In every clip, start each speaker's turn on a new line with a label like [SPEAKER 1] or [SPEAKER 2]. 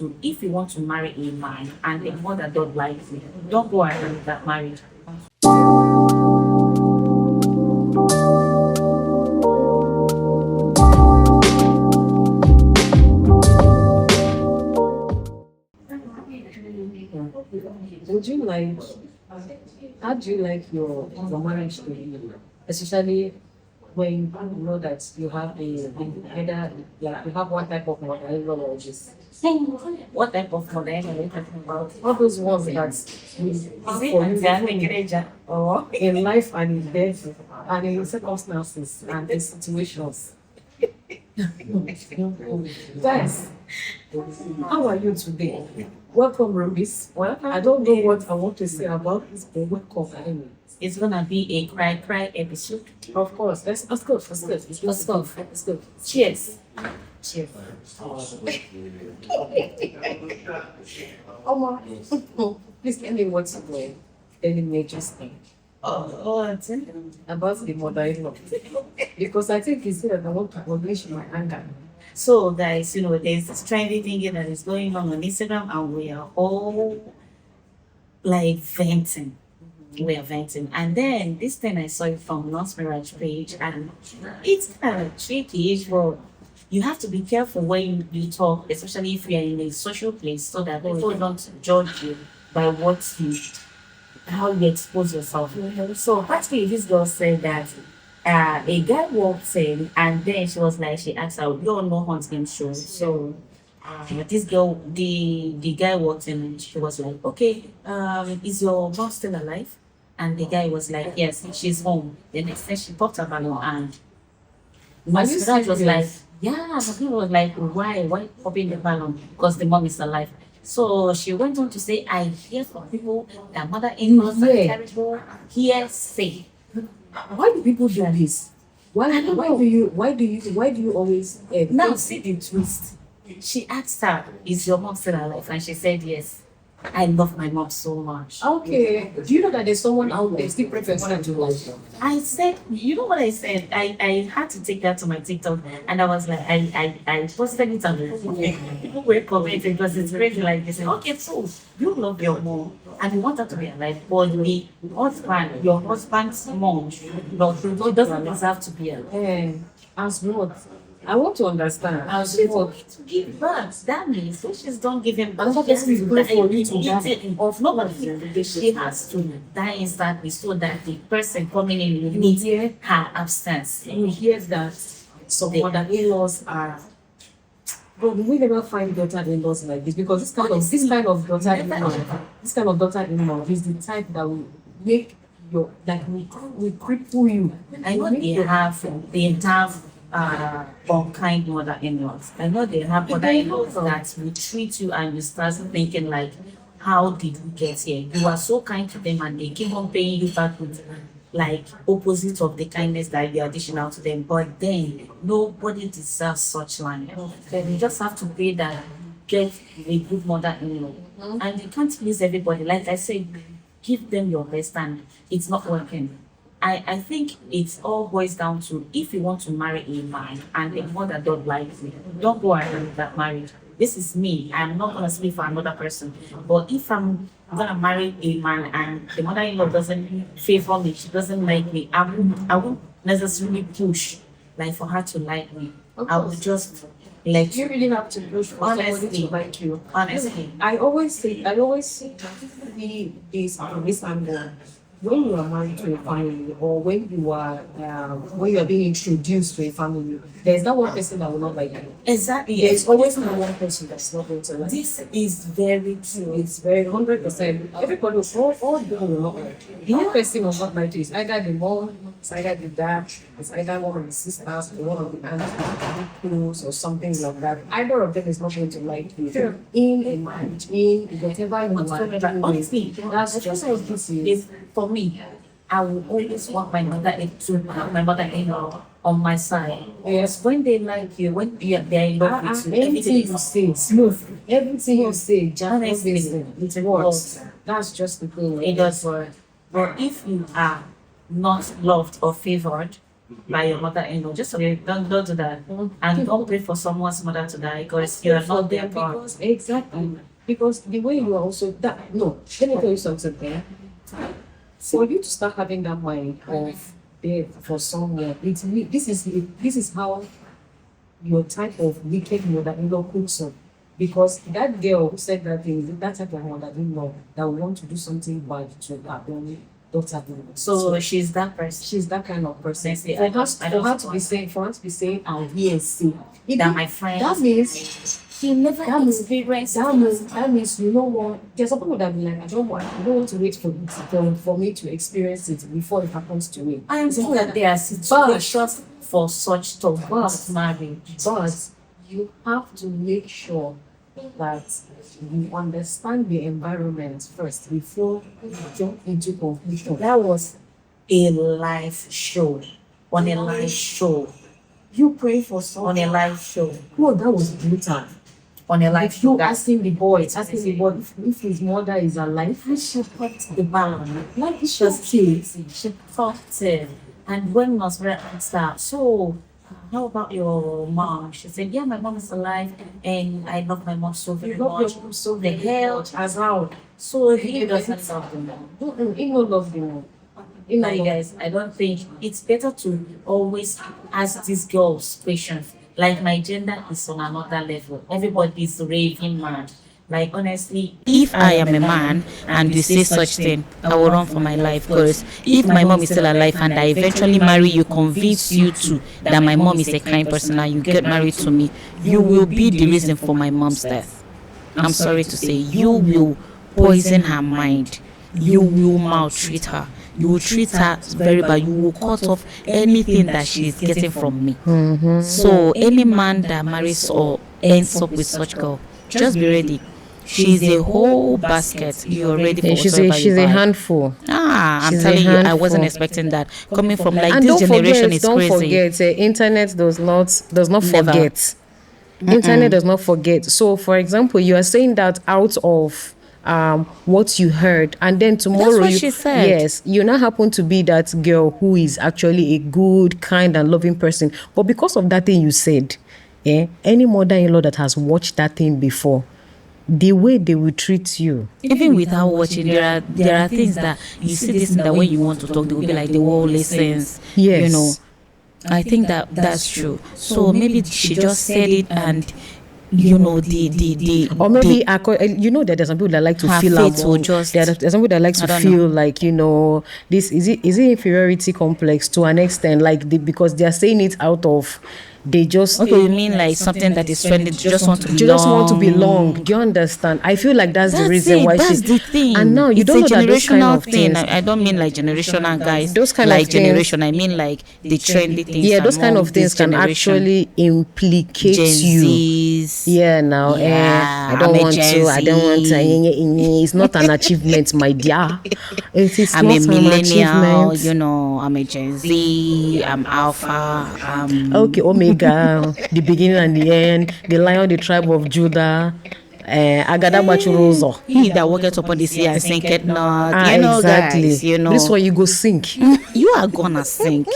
[SPEAKER 1] If you want to marry a man and the mother don't like you, don't go ahead with that marriage.
[SPEAKER 2] Would you like, how do you like your marriage to be? Especially when you know that you have either, like you have one type of mother-in-law or just
[SPEAKER 1] What type of mother are you talking about?
[SPEAKER 2] all those ones that we
[SPEAKER 1] Is
[SPEAKER 2] have
[SPEAKER 1] it
[SPEAKER 2] for you
[SPEAKER 1] Antiana or
[SPEAKER 2] in life and in death and in circumstances and in situations. Guys, how are you today? Welcome, Rubis.
[SPEAKER 1] welcome?
[SPEAKER 2] I don't know what I want to say about this, but welcome anyway.
[SPEAKER 1] It's gonna be a cry episode.
[SPEAKER 2] Of course, let's go.
[SPEAKER 1] Let's go.
[SPEAKER 2] Let's go.
[SPEAKER 1] Cheers.
[SPEAKER 2] Cheers. Oma, please tell me what's the any major thing about the mother-in-law, because I think it's here that I want to unleash my anger.
[SPEAKER 1] So guys, there's this trendy thing that is going on Instagram and we are all like venting. We are venting. And then this thing I saw it from North Mirage page and it's kind of tricky, but you have to be careful when you talk, especially if you are in a social place, so that people don't judge you by how you expose yourself. So practically this girl said that a guy walked in and then she asked her, we all know hunting show. So this girl, the guy walked in and she was like, okay, is your mom still alive? And the guy was like, yes, she's home. The next day she popped her balloon and my sister was like, yeah, but people was like, why popping the balloon? Because the mom is alive. So she went on to say, I hear from people that mother-in-laws are terrible. Hearsay.
[SPEAKER 2] Why do people do this? Why do you always
[SPEAKER 1] Now see the twist. She asked her, is your mom still alive? And she said yes. I love my mom so much.
[SPEAKER 2] Okay. Do you know that there's someone out there still prefer one to like them?
[SPEAKER 1] I said, you know what I said? I had to take that to my TikTok and I was like, I posted it on people were commenting because it's crazy like this. Okay, so you love your mom and you want her to be alive, but your husband's mom, it doesn't deserve to be alive.
[SPEAKER 2] As what? I want to understand.
[SPEAKER 1] As what? To give birth. That means so she's don't give him birth.
[SPEAKER 2] Another person is praying for you to die.
[SPEAKER 1] Of nobody. She has to die instantly so that the person coming in will need her absence.
[SPEAKER 2] You hear that some mother-in-laws are. But we never find daughter-in-laws like this because this kind of daughter-in-law is the type that will make we cripple you.
[SPEAKER 1] I know they have unkind mother-in-laws. I know they have mother-in-laws that will treat you and you start thinking like, how did we get here? You are so kind to them and they keep on paying you back with like opposite of the kindness that you are dishing out to them. But then nobody deserves such line. Then you just have to pay that, get a good mother-in-law. And you can't please everybody. Like I said, give them your best and it's not working. I think it all boils down to if you want to marry a man and the mother don't like you, don't go ahead with that marriage. This is me. I'm not gonna speak for another person. But if I'm gonna marry a man and the mother-in-law doesn't favor me, she doesn't like me, I won't necessarily push like for her to like me. I will just let
[SPEAKER 2] You really have to push for somebody
[SPEAKER 1] honestly
[SPEAKER 2] to like you.
[SPEAKER 1] honestly.
[SPEAKER 2] I always see this angle when you are married to a family or when you are being introduced to a family. There's that one person that will not like you.
[SPEAKER 1] Exactly.
[SPEAKER 2] There's always that one person that's not going to like you.
[SPEAKER 1] This is very true.
[SPEAKER 2] It's very 100%. Everybody, all people will not like you. The only person will not like you is either the mom, it's either the dad, it's either one of the sisters, or one of the aunts, or something like that. Either of them is not going to like you.
[SPEAKER 1] Sure.
[SPEAKER 2] In a marriage, in whatever you are doing.
[SPEAKER 1] Honestly,
[SPEAKER 2] That's just what this is.
[SPEAKER 1] for me. I will always want my mother-in-law on my side.
[SPEAKER 2] Yes.
[SPEAKER 1] When they like you, when they're in love with you,
[SPEAKER 2] Everything you say,
[SPEAKER 1] smooth.
[SPEAKER 2] everything you say, just
[SPEAKER 1] Honestly,
[SPEAKER 2] it
[SPEAKER 1] it
[SPEAKER 2] works.
[SPEAKER 1] works.
[SPEAKER 2] That's just the thing.
[SPEAKER 1] It does work. But if you are not loved or favored, by your mother-in-law. Just okay, don't do that. And don't pray for someone's mother to die because you are
[SPEAKER 2] For
[SPEAKER 1] not their
[SPEAKER 2] them,
[SPEAKER 1] God.
[SPEAKER 2] because exactly because the way you are also that no, let me tell you something there. For you to start having that mind of death for someone, this is how your type of wicked mother-in-law cooks up. Because that girl who said that thing is that type of mother-in-law that will want to do something bad to her own daughter-in-law.
[SPEAKER 1] So she's that person.
[SPEAKER 2] She's that kind of person.
[SPEAKER 1] Say,
[SPEAKER 2] For
[SPEAKER 1] I
[SPEAKER 2] her,
[SPEAKER 1] don't
[SPEAKER 2] for her to be saying, "Oh yes, see,"
[SPEAKER 1] that my friend.
[SPEAKER 2] that means
[SPEAKER 1] He never
[SPEAKER 2] that means
[SPEAKER 1] experienced
[SPEAKER 2] that means you know what? There's some people that be like, I don't want to wait for me to experience it before it happens to me.
[SPEAKER 1] I am saying that there are situations for such stuff, but marriage.
[SPEAKER 2] But you have to make sure that you understand the environment first before you jump into conclusion.
[SPEAKER 1] That was a live show. On a live show.
[SPEAKER 2] You pray for someone.
[SPEAKER 1] On a live show.
[SPEAKER 2] No, that was brutal.
[SPEAKER 1] On a live
[SPEAKER 2] Like
[SPEAKER 1] show.
[SPEAKER 2] you asking the boy if his mother is alive.
[SPEAKER 1] She put the man.
[SPEAKER 2] Like it's
[SPEAKER 1] Just
[SPEAKER 2] just
[SPEAKER 1] she talked him. And when was very asked, so how about your mom? She said, yeah, my mom is alive and I love my mom so very much.
[SPEAKER 2] so
[SPEAKER 1] The hell
[SPEAKER 2] as how.
[SPEAKER 1] So he doesn't love the mom.
[SPEAKER 2] He no love the mom.
[SPEAKER 1] Now, you guys, I don't think it's better to always ask these girls questions. Like, my gender is on another level. Everybody's raving mad. Like, honestly,
[SPEAKER 3] If I am a man and you say such thing, I will run for my life. Because if my mom is still alive and I eventually marry you, convince you to that my mom is a kind person and you get married to me, you will be the reason for my mom's death. I'm sorry to say, you will poison her mind. You will maltreat her. You will treat her very bad. You will cut off anything that she is getting from me. So any man that marries or ends up with such girl, just be ready. She's a whole basket. You're ready for whatever
[SPEAKER 4] She's
[SPEAKER 3] you
[SPEAKER 4] a
[SPEAKER 3] buy.
[SPEAKER 4] handful.
[SPEAKER 3] I'm
[SPEAKER 4] she's a
[SPEAKER 3] telling you, I wasn't
[SPEAKER 4] handful.
[SPEAKER 3] expecting that. Coming from like
[SPEAKER 4] And
[SPEAKER 3] this generation is
[SPEAKER 4] don't
[SPEAKER 3] crazy.
[SPEAKER 4] forget, internet does not
[SPEAKER 3] Never.
[SPEAKER 4] forget. Internet does not forget. So, for example, you are saying that out of what you heard, and then tomorrow
[SPEAKER 3] what she said.
[SPEAKER 4] yes, you now happen to be that girl who is actually a good, kind, and loving person. But because of that thing you said, any mother-in-law that has watched that thing before, the way they will treat you.
[SPEAKER 3] Even without watching, there are things that you see this that when you want to talk, they will be like the world listens.
[SPEAKER 4] Yes.
[SPEAKER 3] You know. I think that's true. So maybe she just said it and you know
[SPEAKER 4] Or maybe you know that there's some people that like to
[SPEAKER 3] her
[SPEAKER 4] feel
[SPEAKER 3] fate will
[SPEAKER 4] among,
[SPEAKER 3] just-
[SPEAKER 4] there's some people that like
[SPEAKER 3] I
[SPEAKER 4] to
[SPEAKER 3] don't
[SPEAKER 4] feel like, you know, this is it inferiority complex to an extent, like because they are saying it out of they just
[SPEAKER 3] okay, you mean like something that is trending, just want to belong.
[SPEAKER 4] just want to belong. Do you understand? I feel like that's the reason why
[SPEAKER 3] that's
[SPEAKER 4] she.
[SPEAKER 3] the thing.
[SPEAKER 4] And now you
[SPEAKER 3] It's
[SPEAKER 4] don't
[SPEAKER 3] a
[SPEAKER 4] know that those kind
[SPEAKER 3] generational
[SPEAKER 4] of
[SPEAKER 3] thing.
[SPEAKER 4] things.
[SPEAKER 3] I don't mean like generational guys.
[SPEAKER 4] Those kind
[SPEAKER 3] like
[SPEAKER 4] of things-
[SPEAKER 3] generation. I mean like the trendy things.
[SPEAKER 4] Yeah, those kind
[SPEAKER 3] among
[SPEAKER 4] of things
[SPEAKER 3] this
[SPEAKER 4] can
[SPEAKER 3] generation.
[SPEAKER 4] actually implicate
[SPEAKER 3] Gen
[SPEAKER 4] you.
[SPEAKER 3] Zs.
[SPEAKER 4] Yeah, now
[SPEAKER 3] Yeah,
[SPEAKER 4] I don't
[SPEAKER 3] I'm a
[SPEAKER 4] want
[SPEAKER 3] Gen
[SPEAKER 4] to. I don't want to.
[SPEAKER 3] Z.
[SPEAKER 4] It's not an achievement, my dear. It is
[SPEAKER 3] I'm
[SPEAKER 4] not
[SPEAKER 3] a
[SPEAKER 4] an
[SPEAKER 3] millennial,
[SPEAKER 4] achievement.
[SPEAKER 3] you know, I'm a Gen Z, I'm Alpha,
[SPEAKER 4] Okay, Omega, the beginning and the end, the Lion, the tribe of Judah, Agada Bachurozo.
[SPEAKER 3] he that walketh upon the sea and sinketh not.
[SPEAKER 4] Ah,
[SPEAKER 3] You know,
[SPEAKER 4] exactly.
[SPEAKER 3] guys, you know.
[SPEAKER 4] This is why you go sink.
[SPEAKER 3] You are gonna sink.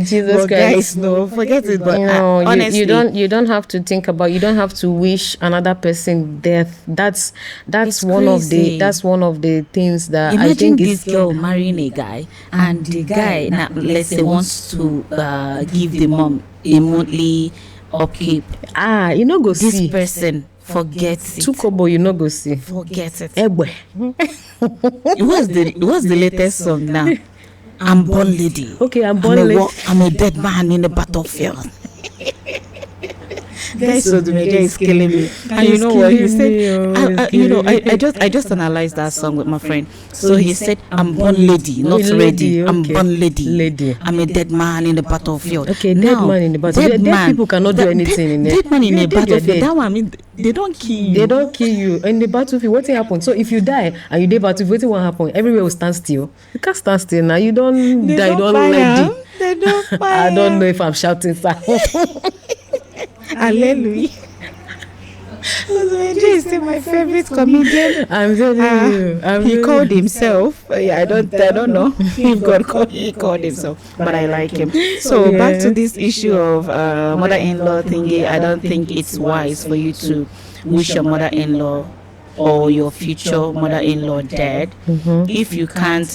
[SPEAKER 4] Jesus
[SPEAKER 3] But
[SPEAKER 4] Christ.
[SPEAKER 3] guys, no, forget it. But
[SPEAKER 4] No,
[SPEAKER 3] honestly,
[SPEAKER 4] you don't have to think about. You don't have to wish another person death. That's
[SPEAKER 3] It's
[SPEAKER 4] one
[SPEAKER 3] crazy.
[SPEAKER 4] of the things that I
[SPEAKER 3] imagine
[SPEAKER 4] think
[SPEAKER 3] this
[SPEAKER 4] is.
[SPEAKER 3] girl marrying a guy, and the guy, now, let's say, wants to give the mom a monthly upkeep.
[SPEAKER 4] You know go
[SPEAKER 3] This
[SPEAKER 4] see.
[SPEAKER 3] person forgets it.
[SPEAKER 4] 2 kobo you no go see.
[SPEAKER 3] Forget it.
[SPEAKER 4] Egbe.
[SPEAKER 3] What's the latest song now? I'm born lady.
[SPEAKER 4] Okay, I'm born lady.
[SPEAKER 3] I'm a dead man in the battlefield. Guys, so the major is killing me. And you know what he said? I just analyzed that song with my friend. So he said, "I'm born lady, not
[SPEAKER 4] lady,
[SPEAKER 3] ready. I'm
[SPEAKER 4] okay.
[SPEAKER 3] born lady.
[SPEAKER 4] Lady.
[SPEAKER 3] I'm a dead man in the battlefield."
[SPEAKER 4] Okay, dead man in the battlefield. Dead people cannot do anything in it.
[SPEAKER 3] Dead man in
[SPEAKER 4] You're
[SPEAKER 3] the
[SPEAKER 4] dead, you're
[SPEAKER 3] battlefield.
[SPEAKER 4] dead.
[SPEAKER 3] That one, I mean, they don't kill you.
[SPEAKER 4] They don't kill you in the battlefield. What happen? So if you die and you dey battlefield, what happen? Everywhere will stand still. You can't stand still now. You don't
[SPEAKER 3] They
[SPEAKER 4] die. You
[SPEAKER 3] don't
[SPEAKER 4] don't
[SPEAKER 3] fire.
[SPEAKER 4] lady.
[SPEAKER 3] They don't fire.
[SPEAKER 4] I don't know if I'm shouting. Sir.
[SPEAKER 3] Hallelujah. Jay is still my favorite comedian.
[SPEAKER 4] I'm telling you.
[SPEAKER 3] He called himself. I don't know if he called himself, but I like him. So back to this issue of mother-in-law thingy. I don't think it's wise for you to wish your mother-in-law or your future mother-in-law dead. If you can't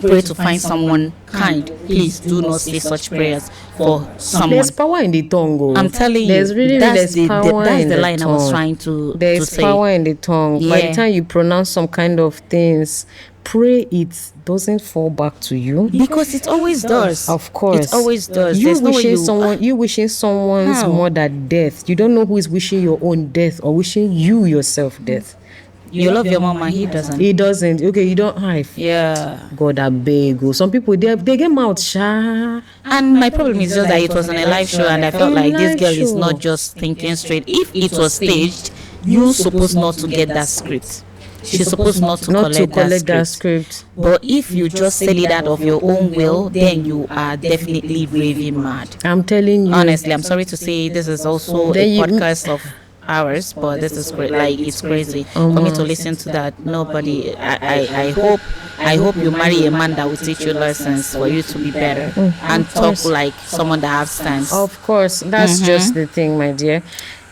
[SPEAKER 3] pray to find someone kind, please do not say such prayers for someone.
[SPEAKER 4] There's power in the tongue. Oh.
[SPEAKER 3] I'm telling you,
[SPEAKER 4] there's power
[SPEAKER 3] that's
[SPEAKER 4] in
[SPEAKER 3] the
[SPEAKER 4] the
[SPEAKER 3] line
[SPEAKER 4] tongue.
[SPEAKER 3] I was trying to
[SPEAKER 4] There's
[SPEAKER 3] say.
[SPEAKER 4] power in the tongue. By the
[SPEAKER 3] Yeah.
[SPEAKER 4] time you pronounce some kind of things, pray it doesn't fall back to you.
[SPEAKER 3] Because it always does.
[SPEAKER 4] Of course,
[SPEAKER 3] It always does.
[SPEAKER 4] You
[SPEAKER 3] There's no way
[SPEAKER 4] wishing someone's
[SPEAKER 3] How?
[SPEAKER 4] mother death. You don't know who is wishing your own death or wishing you yourself death.
[SPEAKER 3] You love your mom and he doesn't.
[SPEAKER 4] He doesn't. Okay, you don't have.
[SPEAKER 3] Yeah.
[SPEAKER 4] God, I beg you. Some people they get mouth shy.
[SPEAKER 3] And my problem is just that it was on a live show and I felt
[SPEAKER 4] A
[SPEAKER 3] like this
[SPEAKER 4] live
[SPEAKER 3] girl is
[SPEAKER 4] show.
[SPEAKER 3] not just thinking straight. If it was staged, you're supposed not to get that script. She's supposed not to collect that script. But if you just sell it out of your own will, then you are definitely raving mad.
[SPEAKER 4] I'm telling you.
[SPEAKER 3] Honestly, I'm sorry to say this is also
[SPEAKER 4] Then
[SPEAKER 3] a
[SPEAKER 4] you-
[SPEAKER 3] podcast of ours, but this is great. Like it's crazy for me to listen to that. Nobody. I hope you marry a man that will teach you lessons for you to be better and talk like someone that has sense.
[SPEAKER 4] Of course, that's just the thing, my dear.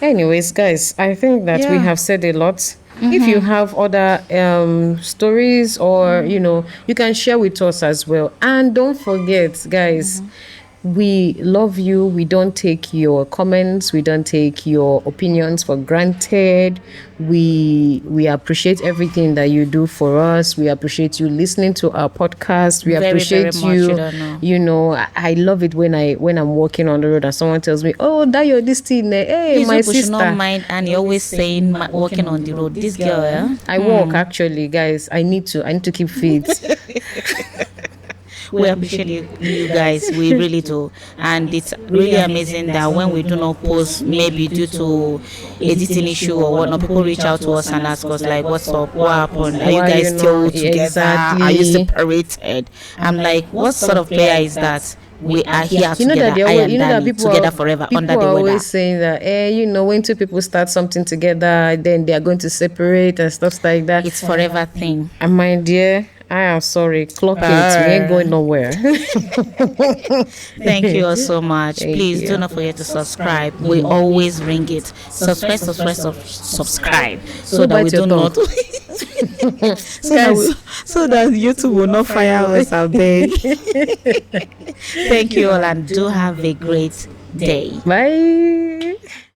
[SPEAKER 4] Anyways, guys, I think that we
[SPEAKER 3] Yeah.
[SPEAKER 4] have said a lot. If you have other stories or you can share with us as well. And don't forget, guys, we love you. We don't take your comments, we don't take your opinions for granted. We appreciate everything that you do for us. We appreciate you listening to our podcast. We
[SPEAKER 3] Very,
[SPEAKER 4] appreciate
[SPEAKER 3] very much,
[SPEAKER 4] you.
[SPEAKER 3] you don't know.
[SPEAKER 4] I love it when I'm walking on the road and someone tells me, "Oh, that you're this thing, hey,
[SPEAKER 3] Please,
[SPEAKER 4] my
[SPEAKER 3] people should
[SPEAKER 4] sister."
[SPEAKER 3] not mind, and you're always saying walking on the road. This girl,
[SPEAKER 4] I walk actually, guys. I need to keep fit.
[SPEAKER 3] we appreciate you guys. We really do, and it's really amazing that when we do not post, maybe due to editing issue or whatnot, people reach out to us and ask us like, "What's up? What happened? Are you
[SPEAKER 4] Why
[SPEAKER 3] guys
[SPEAKER 4] you
[SPEAKER 3] still
[SPEAKER 4] not-
[SPEAKER 3] together?
[SPEAKER 4] Exactly.
[SPEAKER 3] Are you separated?" I'm like, "What sort of prayer is that? We are here
[SPEAKER 4] You know
[SPEAKER 3] together.
[SPEAKER 4] that they
[SPEAKER 3] I
[SPEAKER 4] always,
[SPEAKER 3] am
[SPEAKER 4] you know that
[SPEAKER 3] Danny,
[SPEAKER 4] people
[SPEAKER 3] together
[SPEAKER 4] are,
[SPEAKER 3] forever
[SPEAKER 4] people
[SPEAKER 3] under the
[SPEAKER 4] are
[SPEAKER 3] weather."
[SPEAKER 4] always saying that when two people start something together, then they are going to separate and stuff like that.
[SPEAKER 3] It's forever thing.
[SPEAKER 4] And my dear, I am sorry. Clock it. We ain't going nowhere.
[SPEAKER 3] Thank you all so much.
[SPEAKER 4] Thank
[SPEAKER 3] Please
[SPEAKER 4] you.
[SPEAKER 3] do not forget to subscribe. We always ring it. Subscribe. So that
[SPEAKER 4] bite
[SPEAKER 3] we
[SPEAKER 4] your
[SPEAKER 3] do not. so that YouTube will not fire us out there. Thank you all and do have a great day.
[SPEAKER 4] Bye.